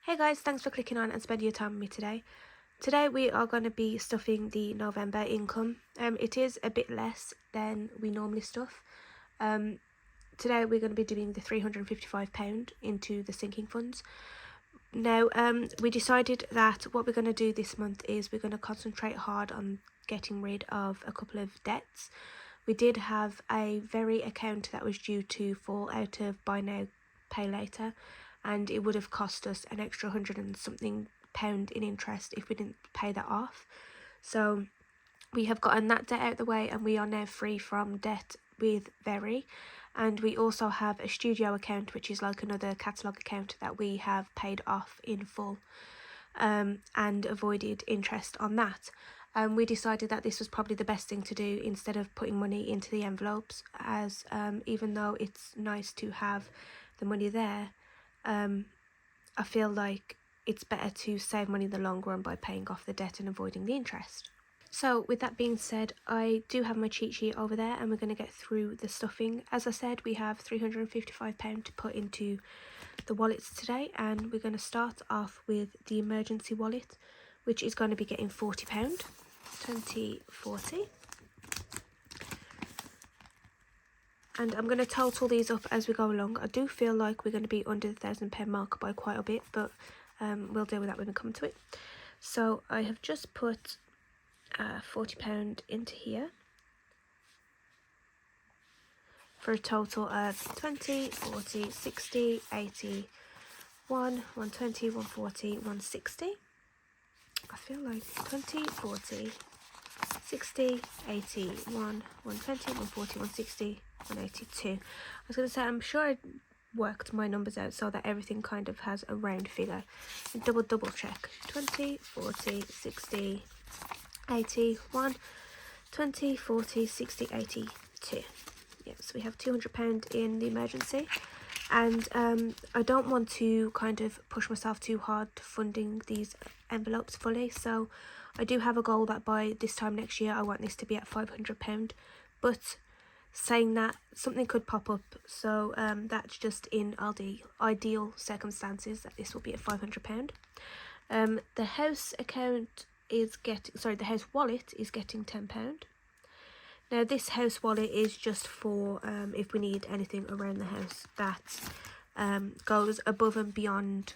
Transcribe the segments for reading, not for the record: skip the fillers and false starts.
Hey guys, thanks for clicking on and spending your time with me today. Today we are going to be stuffing the November income. It is a bit less than we normally stuff. Today we're going to be doing the £355 into the sinking funds. Now, we decided that what we're going to do this month is we're going to concentrate hard on getting rid of a couple of debts. We did have a very account that was due to fall out of buy now, pay later, and it would have cost us an extra £100 and something in interest if we didn't pay that off. So we have gotten that debt out of the way and we are now free from debt with Very. And we also have a studio account, which is like another catalogue account that we have paid off in full and avoided interest on that. We decided that this was probably the best thing to do instead of putting money into the envelopes, as even though it's nice to have the money there, I feel like it's better to save money in the long run by paying off the debt and avoiding the interest. So with that being said, I do have my cheat sheet over there and we're going to get through the stuffing. As I said, we have £355 to put into the wallets today, and we're going to start off with the emergency wallet, which is going to be getting £40, 2040. And I'm going to total these up as we go along. I do feel like we're going to be under the £1,000 mark by quite a bit, but we'll deal with that when we come to it. So I have just put £40 into here for a total of 20, 40, 60, 80, 120, 140, 160. I feel like 20, 40, 60, 80, 120, 140, 160, 182. I was going to say, I'm sure I worked my numbers out so that everything kind of has a round figure. Double check. 20, 40, 60, 80, 20, 40, 60, 82. Yeah, so we have £200 in the emergency. And I don't want to kind of push myself too hard funding these envelopes fully, so I do have a goal that by this time next year I want this to be at £500. But saying that, something could pop up, so that's just in ideal circumstances that this will be at £500. The house account is the house wallet is getting £10. Now this house wallet is just for if we need anything around the house that goes above and beyond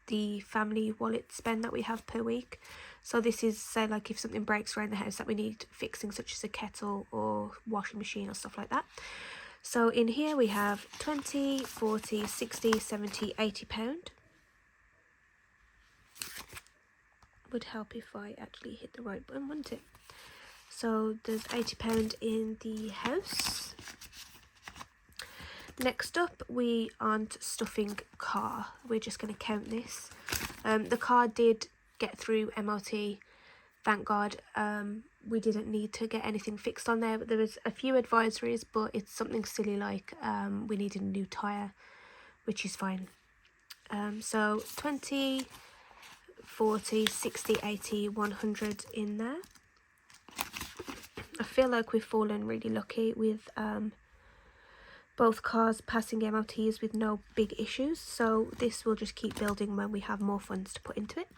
the family wallet spend that we have per week. So this is, say, like if something breaks around the house that we need fixing, such as a kettle or washing machine or stuff like that. So in here we have 20, 40, 60, 70, £80. Would help if I actually hit the right button, wouldn't it? So there's £80 in the house. Next up, we aren't stuffing car. We're just going to count this. The car did get through MOT, thank God. We didn't need to get anything fixed on there, but there was a few advisories, but it's something silly like we needed a new tyre, which is fine. So 20, 40, 60, 80, 100 in there. I feel like we've fallen really lucky with both cars passing MOTs with no big issues, so this will just keep building when we have more funds to put into it.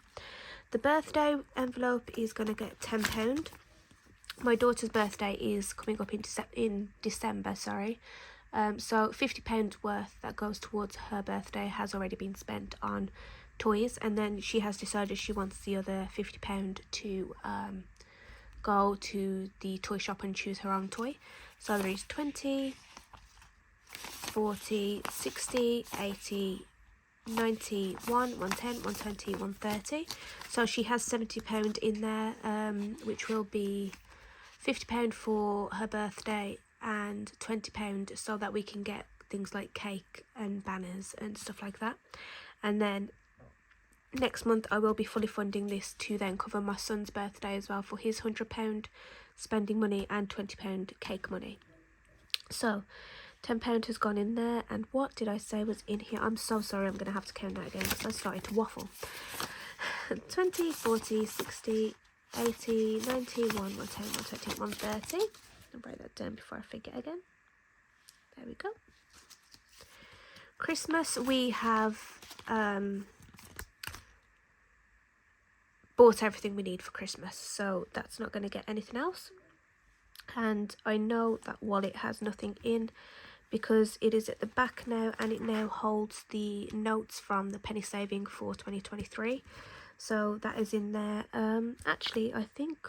The birthday envelope is going to get £10. My daughter's birthday is coming up in December, sorry. So £50 worth that goes towards her birthday has already been spent on toys, and then she has decided she wants the other £50 to go to the toy shop and choose her own toy. So there is 20, 40, 60, 80, 90, 110, 120, 130. So she has £70 in there, which will be £50 for her birthday and £20 so that we can get things like cake and banners and stuff like that. And then next month I will be fully funding this to then cover my son's birthday as well for his £100 spending money and £20 cake money. So £10 has gone in there, and what did I say was in here? I'm so sorry, I'm going to have to count that again because I started to waffle. 20, 40, 60, 80, 90, 110, 120, 130. I'll write that down before I forget again. There we go. Christmas, we have bought everything we need for Christmas, so that's not going to get anything else. And I know that wallet has nothing in because it is at the back now, and it now holds the notes from the penny saving for 2023, so that is in there. Actually, I think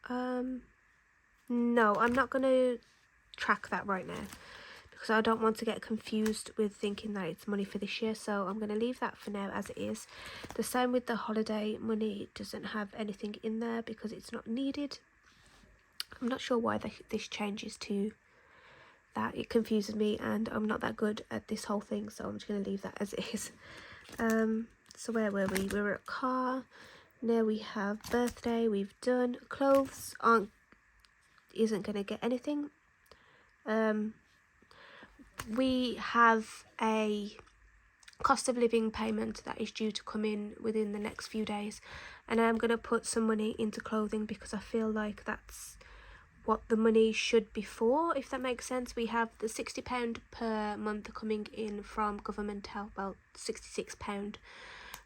no, I'm not going to track that right now because I don't want to get confused with thinking that it's money for this year, so I'm going to leave that for now as it is. The same with the holiday money, it doesn't have anything in there because it's not needed. I'm not sure why this changes to that. It confuses me, and I'm not that good at this whole thing, so I'm just going to leave that as it is. So where were we? We were at car. Now we have birthday, we've done. Clothes isn't going to get anything. We have a cost of living payment that is due to come in within the next few days, and I'm going to put some money into clothing because I feel like that's what the money should be for, if that makes sense. We have the £60 per month coming in from government help, well, £66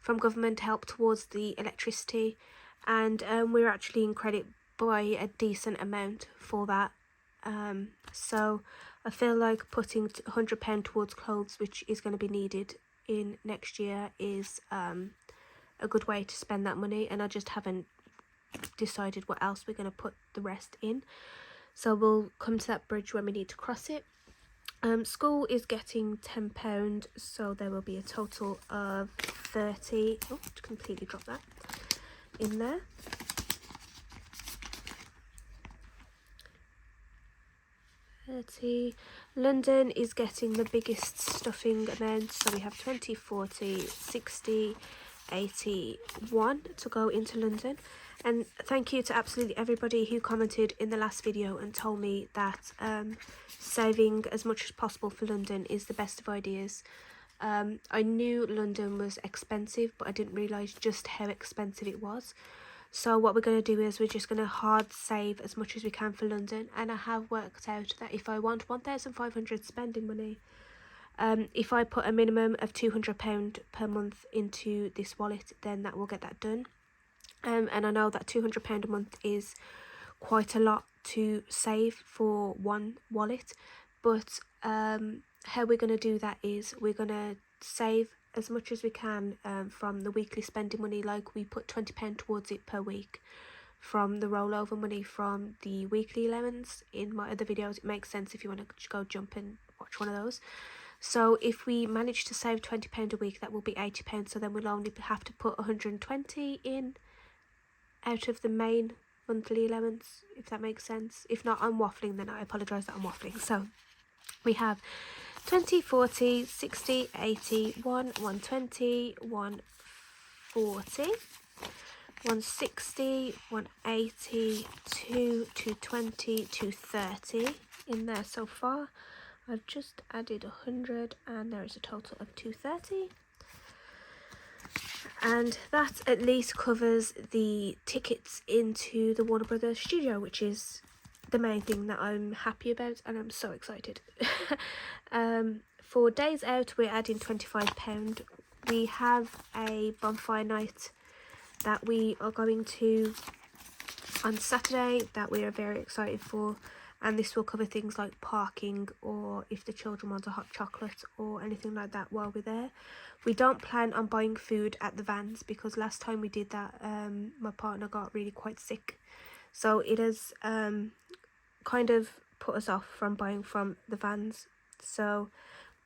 from government help towards the electricity, and we're actually in credit by a decent amount for that. So I feel like putting £100 towards clothes, which is going to be needed in next year, is a good way to spend that money, and I just haven't decided what else we're going to put the rest in, so we'll come to that bridge when we need to cross it. School is getting £10, so there will be a total of 30. Oh, completely dropped that in there. London is getting the biggest stuffing amount, so we have 20, 40, 60, 81 to go into London. And thank you to absolutely everybody who commented in the last video and told me that saving as much as possible for London is the best of ideas. I knew London was expensive, but I didn't realise just how expensive it was. So what we're going to do is we're just going to hard save as much as we can for London, and I have worked out that if I want 1,500 spending money, if I put a minimum of £200 per month into this wallet, then that will get that done. And I know that £200 a month is quite a lot to save for one wallet, but how we're going to do that is we're going to save as much as we can from the weekly spending money. Like, we put £20 towards it per week from the rollover money from the weekly allowance. In my other videos, it makes sense if you want to go jump and watch one of those. So if we manage to save £20 a week, that will be £80, so then we'll only have to put 120 in out of the main monthly allowance, if that makes sense. If not, I'm waffling, then I apologise that I'm waffling. So we have 20, 40, 60, 80, 120, 140, 160, 180, 220, 230 in there so far. I've just added 100 and there is a total of 230. And that at least covers the tickets into the Warner Brothers studio, which is the main thing that I'm happy about, and I'm so excited. For days out, we're adding £25. We have a bonfire night that we are going to on Saturday that we are very excited for, and this will cover things like parking, or if the children want a hot chocolate or anything like that while we're there. We don't plan on buying food at the vans because last time we did that, my partner got really quite sick, so it has kind of put us off from buying from the vans. So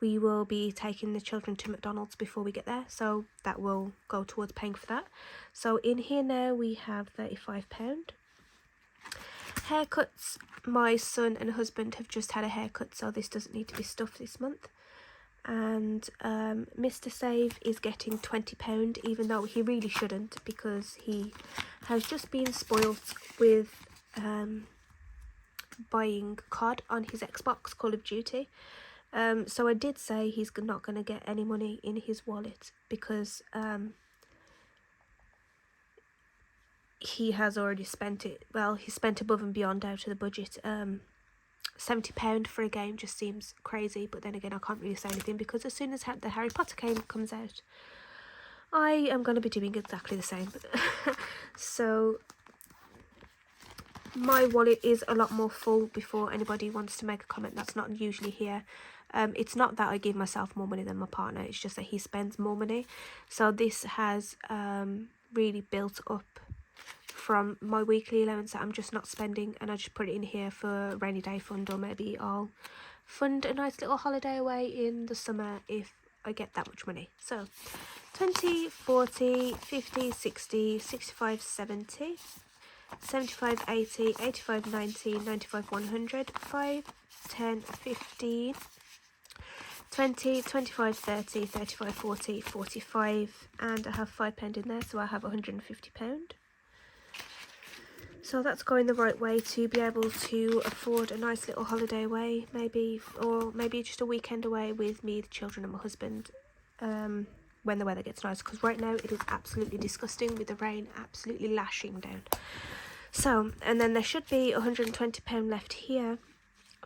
we will be taking the children to McDonald's before we get there, so that will go towards paying for that. So in here now we have £35. Haircuts, my son and husband have just had a haircut, so this doesn't need to be stuffed this month. And Mr. Save is getting £20, even though he really shouldn't, because he has just been spoilt with buying COD on his Xbox, Call of Duty. So I did say he's not going to get any money in his wallet because he has already spent it. Well, he spent above and beyond out of the budget. £70 for a game just seems crazy, but then again I can't really say anything because as soon as the Harry Potter game comes out, I am going to be doing exactly the same. So my wallet is a lot more full before anybody wants to make a comment that's not usually here. It's not that I give myself more money than my partner, it's just that he spends more money. So this has really built up from my weekly allowance that I'm just not spending, and I just put it in here for rainy day fund, or maybe I'll fund a nice little holiday away in the summer if I get that much money. So 20, 40, 50, 60, 65, 70, 75, 80, 85, 90, 95, 100, 5, 10, 15, 20, 25, 30, 35, 40, 45, and I have £5 in there, so I have £150. So that's going the right way to be able to afford a nice little holiday away, maybe, or maybe just a weekend away with me, the children and my husband, when the weather gets nice, because right now it is absolutely disgusting with the rain absolutely lashing down. So, and then there should be £120 left here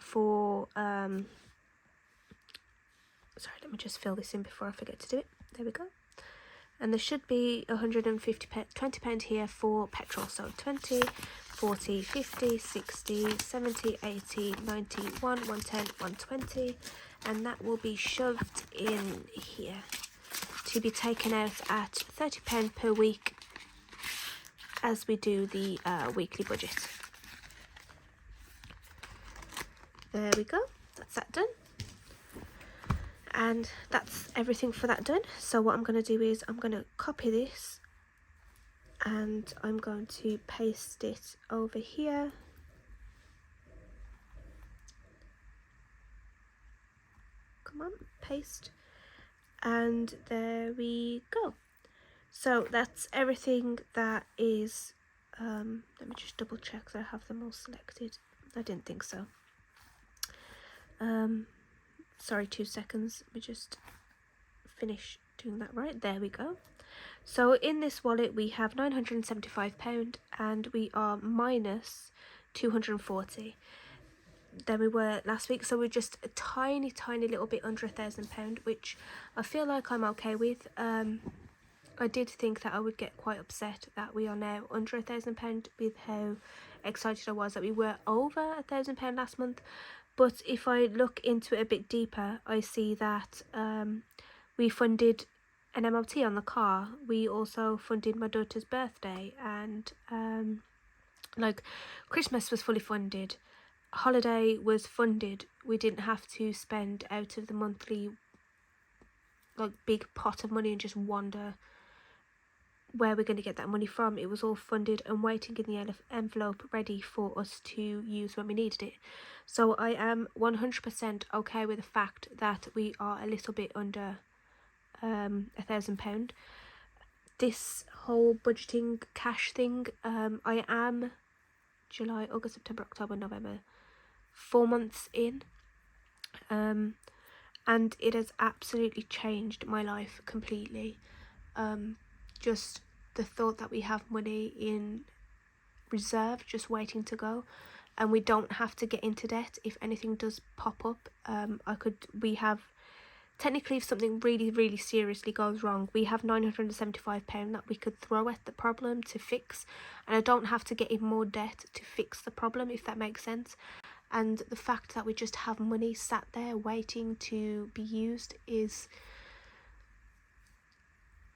for, sorry, let me just fill this in before I forget to do it. There we go. And there should be £20 here for petrol. So 20, 40, 50, 60, 70, 80, 90, 110, 120. And that will be shoved in here to be taken out at £30 per week as we do the weekly budget. There we go. That's that done. And that's everything for that done. So what I'm going to do is I'm going to copy this and I'm going to paste it over here. Come on, paste. And there we go. So that's everything that is, let me just double check that I have them all selected. I didn't think so. Sorry, 2 seconds. Let me just finish doing that right. There we go. So in this wallet we have £975 and we are minus 240 than we were last week. So we're just a tiny little bit under £1,000, which I feel like I'm okay with. I did think that I would get quite upset that we are now under £1,000 with how excited I was that we were over £1,000 last month. But if I look into it a bit deeper, I see that we funded an MOT on the car. We also funded my daughter's birthday, and like Christmas was fully funded. Holiday was funded. We didn't have to spend out of the monthly like big pot of money and just wonder where we're going to get that money from. It was all funded and waiting in the envelope ready for us to use when we needed it. So I am 100% okay with the fact that we are a little bit under £1,000. This whole budgeting cash thing, I am July, August, September, October, November, 4 months in, and it has absolutely changed my life completely. Just the thought that we have money in reserve just waiting to go, and we don't have to get into debt if anything does pop up. We have, technically, if something really seriously goes wrong, we have £975 that we could throw at the problem to fix, and I don't have to get in more debt to fix the problem, if that makes sense. And the fact that we just have money sat there waiting to be used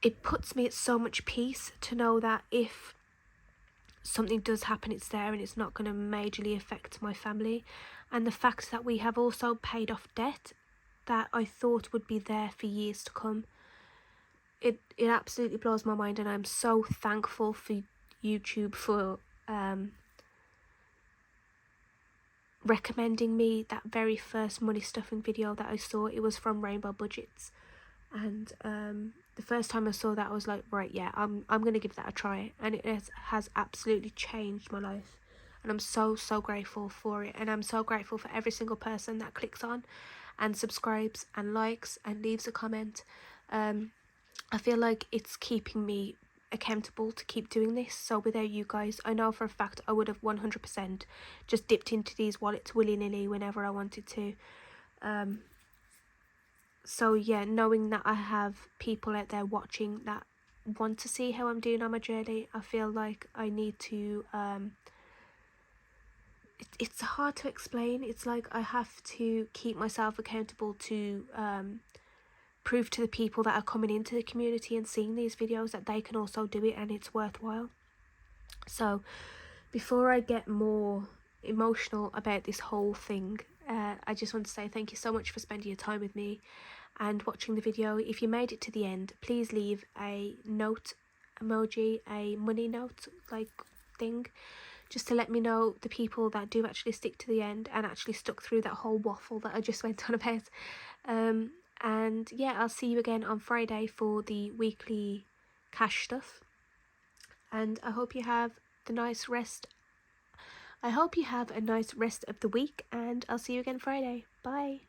it puts me at so much peace to know that if something does happen, it's there and it's not going to majorly affect my family. And the fact that we have also paid off debt that I thought would be there for years to come, it absolutely blows my mind. And I'm so thankful for YouTube for recommending me that very first money stuffing video that I saw. It was from ThisMomBudgets, and the first time I saw that I was like, right, yeah, I'm gonna give that a try, and it has absolutely changed my life, and I'm so grateful for it. And I'm so grateful for every single person that clicks on and subscribes and likes and leaves a comment. I feel like it's keeping me accountable to keep doing this. So without you guys, I know for a fact I would have 100% just dipped into these wallets willy-nilly whenever I wanted to. So yeah, knowing that I have people out there watching that want to see how I'm doing on my journey. I feel like I need to it's hard to explain. It's like I have to keep myself accountable to prove to the people that are coming into the community and seeing these videos that they can also do it and it's worthwhile. So before I get more emotional about this whole thing, I just want to say thank you so much for spending your time with me and watching the video. If you made it to the end, please leave a note emoji, a money note like thing, just to let me know the people that do actually stick to the end and actually stuck through that whole waffle that I just went on about. And yeah, I'll see you again on Friday for the weekly cash stuff, and I hope you have a nice rest of the week, and I'll see you again Friday. Bye.